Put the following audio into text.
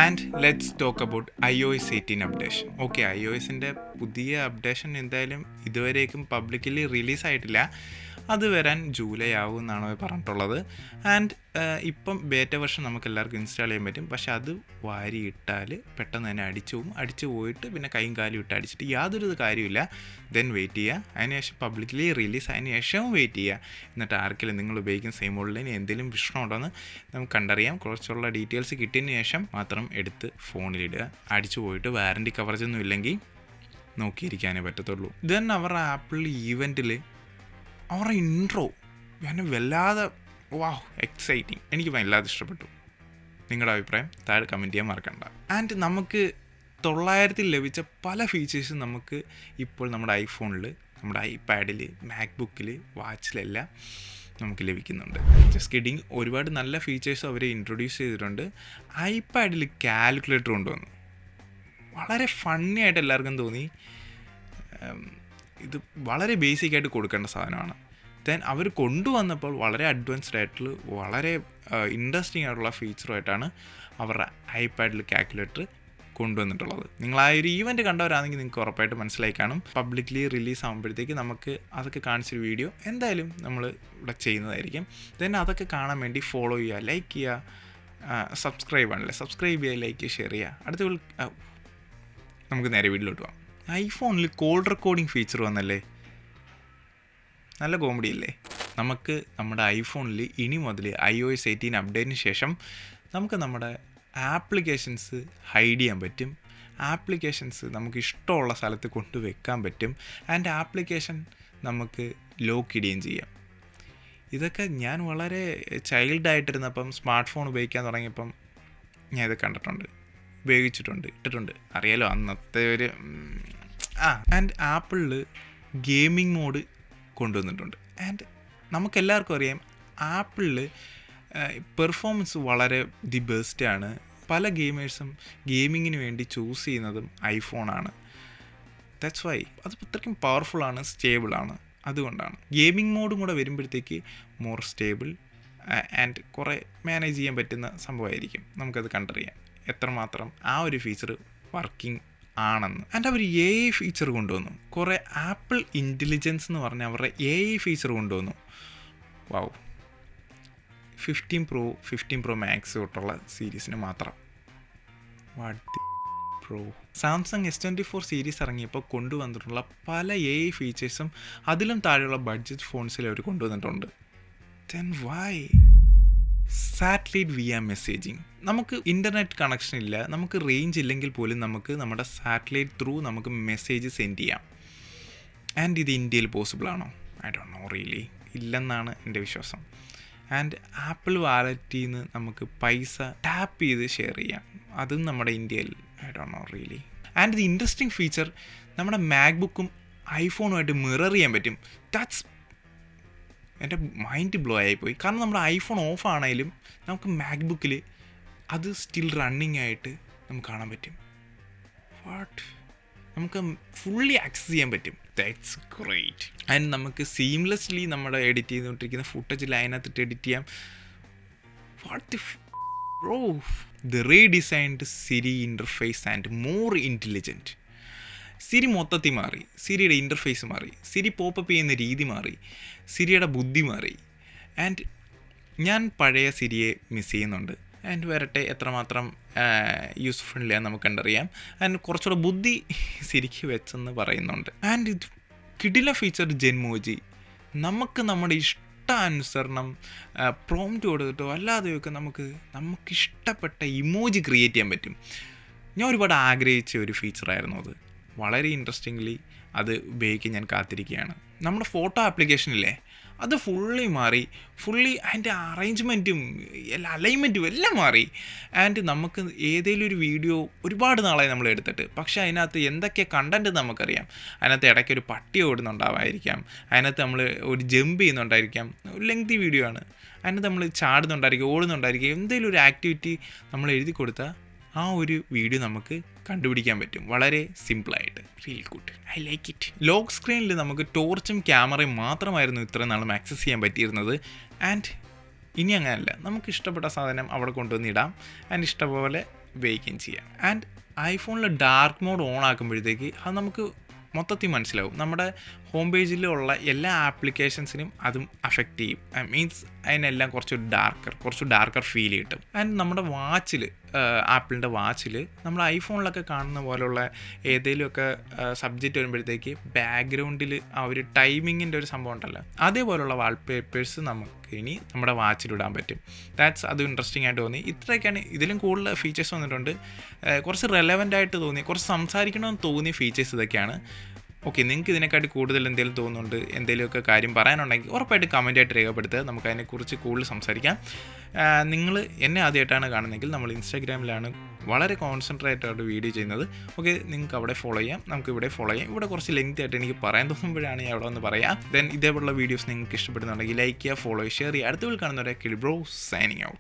And let's talk about iOS 18 updation. Okay, iOSൻ്റെ പുതിയ updation എന്തായാലും ഇതുവരേക്കും പബ്ലിക്കലി റിലീസായിട്ടില്ല. അത് വരാൻ ജൂലൈ ആവും എന്നാണ് പറഞ്ഞിട്ടുള്ളത്. ആൻഡ് ഇപ്പം ബേറ്റ വെർഷൻ നമുക്ക് എല്ലാവർക്കും ഇൻസ്റ്റാൾ ചെയ്യാൻ പറ്റും. പക്ഷെ അത് വാരി ഇട്ടാൽ പെട്ടെന്ന് തന്നെ അടിച്ചു പോയിട്ട് പിന്നെ കൈയും കാലും ഇട്ട് അടിച്ചിട്ട് യാതൊരു കാര്യമില്ല. ദെൻ വെയിറ്റ് ചെയ്യുക. അതിനുശേഷം പബ്ലിക്കലി റിലീസ് അതിന് ശേഷവും വെയിറ്റ് ചെയ്യുക. എന്നിട്ട് ആർക്കെങ്കിലും നിങ്ങൾ ഉപയോഗിക്കുന്ന സെയിം മോഡലിന് എന്തെങ്കിലും പ്രശ്നമുണ്ടോയെന്ന് നമുക്ക് കണ്ടറിയാം. കുറച്ചുള്ള ഡീറ്റെയിൽസ് കിട്ടിയതിന് ശേഷം മാത്രം എടുത്ത് ഫോണിലിടുക. അടിച്ചു പോയിട്ട് വാറൻറ്റി കവറേജ് ഒന്നും ഇല്ലെങ്കിൽ നോക്കിയിരിക്കാനേ പറ്റത്തുള്ളൂ. ദെൻ അവരുടെ ആപ്പിൾ ഈവൻറ്റിൽ അവരുടെ ഇൻട്രോ ഞാൻ വല്ലാതെ എക്സൈറ്റിങ്, എനിക്ക് വല്ലാതെ ഇഷ്ടപ്പെട്ടു. നിങ്ങളുടെ അഭിപ്രായം താഴെ കമൻറ്റ് ചെയ്യാൻ മറക്കണ്ട. ആൻഡ് നമുക്ക് 900 ലഭിച്ച പല ഫീച്ചേഴ്സും നമുക്ക് ഇപ്പോൾ നമ്മുടെ ഐഫോണിൽ, നമ്മുടെ ഐപാഡിൽ, മാക്ബുക്കിൽ, വാച്ചിലെല്ലാം നമുക്ക് ലഭിക്കുന്നുണ്ട്. ജസ്റ്റ് കിഡിങ്, ഒരുപാട് നല്ല ഫീച്ചേഴ്സ് അവർ ഇൻട്രൊഡ്യൂസ് ചെയ്തിട്ടുണ്ട്. ഐപാഡിൽ കാൽക്കുലേറ്റർ കൊണ്ടുവന്നു. വളരെ ഫണ്ണി ആയിട്ട് എല്ലാവർക്കും തോന്നി. ഇത് വളരെ ബേസിക്കായിട്ട് കൊടുക്കേണ്ട സാധനമാണ്. ദെൻ അവർ കൊണ്ടുവന്നപ്പോൾ വളരെ അഡ്വാൻസ്ഡ് ആയിട്ടുള്ള വളരെ ഇൻട്രസ്റ്റിംഗ് ആയിട്ടുള്ള ഫീച്ചറുമായിട്ടാണ് അവരുടെ ഐപാഡിൽ കാൽക്കുലേറ്റർ കൊണ്ടുവന്നിട്ടുള്ളത്. നിങ്ങൾ ആ ഒരു ഈവൻറ്റ് കണ്ടവരാണെങ്കിൽ നിങ്ങൾക്ക് ഉറപ്പായിട്ട് മനസ്സിലായി കാണും. പബ്ലിക്കലി റിലീസ് ആകുമ്പോഴത്തേക്ക് നമുക്ക് അതൊക്കെ കാണിച്ചൊരു വീഡിയോ എന്തായാലും നമ്മൾ ഇവിടെ ചെയ്യുന്നതായിരിക്കും. ദെൻ അതൊക്കെ കാണാൻ വേണ്ടി ഫോളോ ചെയ്യുക, ലൈക്ക് ചെയ്യുക, സബ്സ്ക്രൈബ് ആണല്ലേ, സബ്സ്ക്രൈബ് ചെയ്യുക, ലൈക്ക് ചെയ്യുക, ഷെയർ ചെയ്യുക. അടുത്ത നമുക്ക് നേരെ വീഡിയോയിലോട്ട് പോകാം. ഐഫോണിൽ കോൾ റെക്കോർഡിംഗ് ഫീച്ചർ വന്നല്ലേ, നല്ല കോമഡി അല്ലേ. നമുക്ക് നമ്മുടെ ഐഫോണിൽ ഇനി മുതൽ iOS 18 അപ്ഡേറ്റിന് ശേഷം നമുക്ക് നമ്മുടെ ആപ്ലിക്കേഷൻസ് ഹൈഡ് ചെയ്യാൻ പറ്റും. ആപ്ലിക്കേഷൻസ് നമുക്ക് ഇഷ്ടമുള്ള സ്ഥലത്ത് കൊണ്ടുവെക്കാൻ പറ്റും. ആൻഡ് ആപ്ലിക്കേഷൻ നമുക്ക് ലോക്ക് ഇടുകയും ചെയ്യാം. ഇതൊക്കെ ഞാൻ വളരെ ചൈൽഡായിട്ടിരുന്നപ്പം സ്മാർട്ട് ഫോൺ ഉപയോഗിക്കാൻ തുടങ്ങിയപ്പം ഞാൻ ഇത് കണ്ടിട്ടുണ്ട്, ഉപയോഗിച്ചിട്ടുണ്ട്, ഇട്ടിട്ടുണ്ട്. അറിയാലോ അന്നത്തെ ഒരു ആൻഡ് ആപ്പിളിൽ ഗെയിമിംഗ് മോഡ് കൊണ്ടുവന്നിട്ടുണ്ട്. ആൻഡ് നമുക്കെല്ലാവർക്കും അറിയാം ആപ്പിളിൽ പെർഫോമൻസ് വളരെ ദി ബെസ്റ്റാണ്. പല ഗെയിമേഴ്സും ഗെയിമിങ്ങിന് വേണ്ടി ചൂസ് ചെയ്യുന്നതും ഐഫോണാണ്. ദാറ്റ്സ് വൈ അത് അത്രയ്ക്കും പവർഫുള്ളാണ്, സ്റ്റേബിളാണ്. അതുകൊണ്ടാണ് ഗെയിമിംഗ് മോഡും കൂടെ വരുമ്പോഴത്തേക്ക് മോർ സ്റ്റേബിൾ ആൻഡ് കുറേ മാനേജ് ചെയ്യാൻ പറ്റുന്ന സംഭവമായിരിക്കും. നമുക്കത് കണ്ടറിയാം എത്രമാത്രം ആ ഒരു ഫീച്ചർ വർക്കിംഗ് ആണെന്ന്. ആൻഡ് അവർ AI ഫീച്ചർ കൊണ്ടുവന്നു. കുറേ ആപ്പിൾ ഇൻ്റലിജൻസ് എന്ന് പറഞ്ഞ അവരുടെ AI ഫീച്ചർ കൊണ്ടുവന്നു. 15 Pro Max തൊട്ടുള്ള സീരീസിന് മാത്രം. സാംസങ് S24 സീരീസ് ഇറങ്ങിയപ്പോൾ കൊണ്ടുവന്നിട്ടുള്ള പല AI ഫീച്ചേഴ്സും അതിലും താഴെയുള്ള ബഡ്ജറ്റ് ഫോൺസിൽ അവർ കൊണ്ടുവന്നിട്ടുണ്ട്. Then why satellite via messaging. നമുക്ക് ഇൻ്റർനെറ്റ് കണക്ഷൻ ഇല്ല, നമുക്ക് റേഞ്ച് ഇല്ലെങ്കിൽ പോലും നമുക്ക് നമ്മുടെ സാറ്റലൈറ്റ് ത്രൂ നമുക്ക് മെസ്സേജ് സെൻഡ് ചെയ്യാം. ആൻഡ് ഇത് ഇന്ത്യയിൽ പോസിബിൾ ആണോ? I don't know really. ഇല്ലെന്നാണ് എൻ്റെ വിശ്വാസം. ആൻഡ് ആപ്പിൾ വാലറ്റിൽ നിന്ന് നമുക്ക് പൈസ ടാപ്പ് ചെയ്ത് ഷെയർ ചെയ്യാം. അതും നമ്മുടെ ഇന്ത്യയിൽ I don't know really. And ഇത് ഇൻട്രസ്റ്റിംഗ് ഫീച്ചർ, നമ്മുടെ മാക്ബുക്കും ഐഫോണുമായിട്ട് മിറർ ചെയ്യാൻ പറ്റും. ദാറ്റ്സ് എൻ്റെ മൈൻഡ് ബ്ലോ ആയിപ്പോയി. കാരണം നമ്മുടെ ഐഫോൺ ഓഫ് ആണെങ്കിലും നമുക്ക് മാക്ബുക്കിൽ അത് സ്റ്റിൽ റണ്ണിങ് ആയിട്ട് നമുക്ക് കാണാൻ പറ്റും. നമുക്ക് ഫുള്ളി ആക്സസ് ചെയ്യാൻ പറ്റും. That's great. ആൻഡ് നമുക്ക് സീംലെസ്ലി നമ്മുടെ എഡിറ്റ് ചെയ്തുകൊണ്ടിരിക്കുന്ന ഫുട്ടേജിൽ അതിനകത്തിട്ട് എഡിറ്റ് ചെയ്യാം. The redesigned Siri interface and more intelligent. Siri മൊത്തത്തിൽ മാറി, സിരിയുടെ ഇൻ്റർഫേസ് മാറി, സിരി പോപ്പപ്പ് ചെയ്യുന്ന രീതി മാറി, സിരിയുടെ ബുദ്ധി മാറി. ആൻഡ് ഞാൻ പഴയ സിരിയെ മിസ് ചെയ്യുന്നുണ്ട്. ആൻഡ് വരട്ടെ എത്രമാത്രം യൂസ്ഫുൾ ആണെന്ന് നമുക്ക് കണ്ടറിയാം. ആൻഡ് കുറച്ചുകൂടെ ബുദ്ധി സിരിക്ക് വെച്ചെന്ന് പറയുന്നുണ്ട്. ആൻഡ് ഇത് കിടില ഫീച്ചർ ജെൻമോജി. നമുക്ക് നമ്മുടെ ഇഷ്ടാനുസരണം പ്രോംപ്റ്റ് കൊടുത്തിട്ടോ അല്ലാതെയൊക്കെ നമുക്കിഷ്ടപ്പെട്ട ഇമോജി ക്രിയേറ്റ് ചെയ്യാൻ പറ്റും. ഞാൻ ഒരുപാട് ആഗ്രഹിച്ച ഒരു ഫീച്ചറായിരുന്നു അത്. വളരെ ഇൻട്രസ്റ്റിംഗ്ലി അത് ഉപയോഗിക്കാൻ ഞാൻ കാത്തിരിക്കുകയാണ്. നമ്മുടെ ഫോട്ടോ ആപ്ലിക്കേഷനില്ലേ, അത് ഫുള്ളി മാറി. ഫുള്ളി അതിൻ്റെ അറേഞ്ച്മെൻറ്റും എല്ലാ അലൈൻമെൻറ്റും എല്ലാം മാറി. ആൻഡ് നമുക്ക് ഏതെങ്കിലും ഒരു വീഡിയോ ഒരുപാട് നാളായി നമ്മൾ എടുത്തിട്ട്, പക്ഷേ അതിനകത്ത് എന്തൊക്കെ കണ്ടൻറ്റ് നമുക്കറിയാം. അതിനകത്ത് ഇടയ്ക്കൊരു പട്ടി ഓടുന്നുണ്ടാവായിരിക്കാം, അതിനകത്ത് നമ്മൾ ഒരു ജമ്പ് ചെയ്യുന്നുണ്ടായിരിക്കാം, ഒരു ലെങ്തി വീഡിയോ ആണ്, അതിനകത്ത് നമ്മൾ ചാടുന്നുണ്ടായിരിക്കും, ഓടുന്നുണ്ടായിരിക്കും. എന്തെങ്കിലും ഒരു ആക്ടിവിറ്റി നമ്മൾ എഴുതി കൊടുത്താൽ ആ ഒരു വീഡിയോ നമുക്ക് കണ്ടുപിടിക്കാൻ പറ്റും വളരെ സിമ്പിളായിട്ട്. Real good, I like it. Lock സ്ക്രീനിൽ നമുക്ക് ടോർച്ചും ക്യാമറയും മാത്രമായിരുന്നു ഇത്രയും നാളും ആക്സസ് ചെയ്യാൻ പറ്റിയിരുന്നത്. ആൻഡ് ഇനി അങ്ങനെയല്ല, നമുക്ക് ഇഷ്ടപ്പെട്ട സാധനം അവിടെ കൊണ്ടുവന്നിടാം. ആൻഡ് ഇഷ്ടപോലെ ഉപയോഗിക്കുകയും ചെയ്യാം. ആൻഡ് ഐഫോണിൽ ഡാർക്ക് മോഡ് ഓൺ ആക്കുമ്പോഴത്തേക്ക് അത് നമുക്ക് മൊത്തത്തിൽ മനസ്സിലാവും. നമ്മുടെ ഹോം പേജിലുള്ള എല്ലാ ആപ്ലിക്കേഷൻസിനും അതും അഫക്റ്റ് ചെയ്യും. മീൻസ് അതിനെല്ലാം കുറച്ച് ഡാർക്കർ ഫീൽ കിട്ടും. ആൻഡ് നമ്മുടെ വാച്ചിൽ, ആപ്പിളിൻ്റെ വാച്ചിൽ നമ്മൾ ഐഫോണിലൊക്കെ കാണുന്ന പോലുള്ള ഏതെങ്കിലുമൊക്കെ സബ്ജക്റ്റ് വരുമ്പോഴത്തേക്ക് ബാക്ക്ഗ്രൗണ്ടിൽ ആ ഒരു ടൈമിങ്ങിൻ്റെ ഒരു സംഭവം ഉണ്ടല്ലോ, അതേപോലുള്ള വാൾപേപ്പേഴ്സ് നമുക്ക് ഇനി നമ്മുടെ വാച്ചിലിടാൻ പറ്റും. അത് ഇൻട്രസ്റ്റിംഗ് ആയിട്ട് തോന്നി. ഇത്രയൊക്കെയാണ്. ഇതിലും കൂടുതൽ ഫീച്ചേഴ്സ് വന്നിട്ടുണ്ട്. കുറച്ച് റെലവൻ്റ് ആയിട്ട് തോന്നി, കുറച്ച് സംസാരിക്കണമെന്ന് തോന്നിയ ഫീച്ചേഴ്സ് ഇതൊക്കെയാണ്. ഓക്കെ, നിങ്ങൾക്ക് ഇതിനെക്കാട്ടി കൂടുതൽ എന്തെങ്കിലും തോന്നുന്നുണ്ട്, എന്തെങ്കിലുമൊക്കെ കാര്യം പറയാനുണ്ടെങ്കിൽ ഉറപ്പായിട്ട് കമൻറ്റായിട്ട് രേഖപ്പെടുത്തുക. നമുക്ക് അതിനെക്കുറിച്ച് കൂടുതൽ സംസാരിക്കാം. നിങ്ങൾ എന്നെ ആദ്യമായിട്ടാണ് കാണുന്നതെങ്കിൽ നമ്മൾ ഇൻസ്റ്റാഗ്രാമിലാണ് വളരെ കോൺസെൻട്രേറ്റായിട്ട് വീഡിയോ ചെയ്യുന്നത്. ഓക്കെ, നിങ്ങൾക്ക് അവിടെ ഫോളോ ചെയ്യാം, നമുക്ക് ഇവിടെ ഫോളോ ചെയ്യാം. ഇവിടെ കുറച്ച് ലെങ്ത് ആയിട്ട് എനിക്ക് പറയാൻ തോന്നുമ്പോഴാണ് ഞാൻ അവിടെ ഒന്ന് പറയാം. ദെൻ ഇതേപോലുള്ള വീഡിയോസ് നിങ്ങൾക്ക് ഇഷ്ടപ്പെടുന്നുണ്ടെങ്കിൽ ലൈക്ക് ചെയ്യുക, ഫോളോ ചെയ്യുക, ഷെയർ ചെയ്യുക. അടുത്ത വീട്ടിൽ കാണുന്നവരെ കിളിബ്രോ സൈനിങ് ഔട്ട്.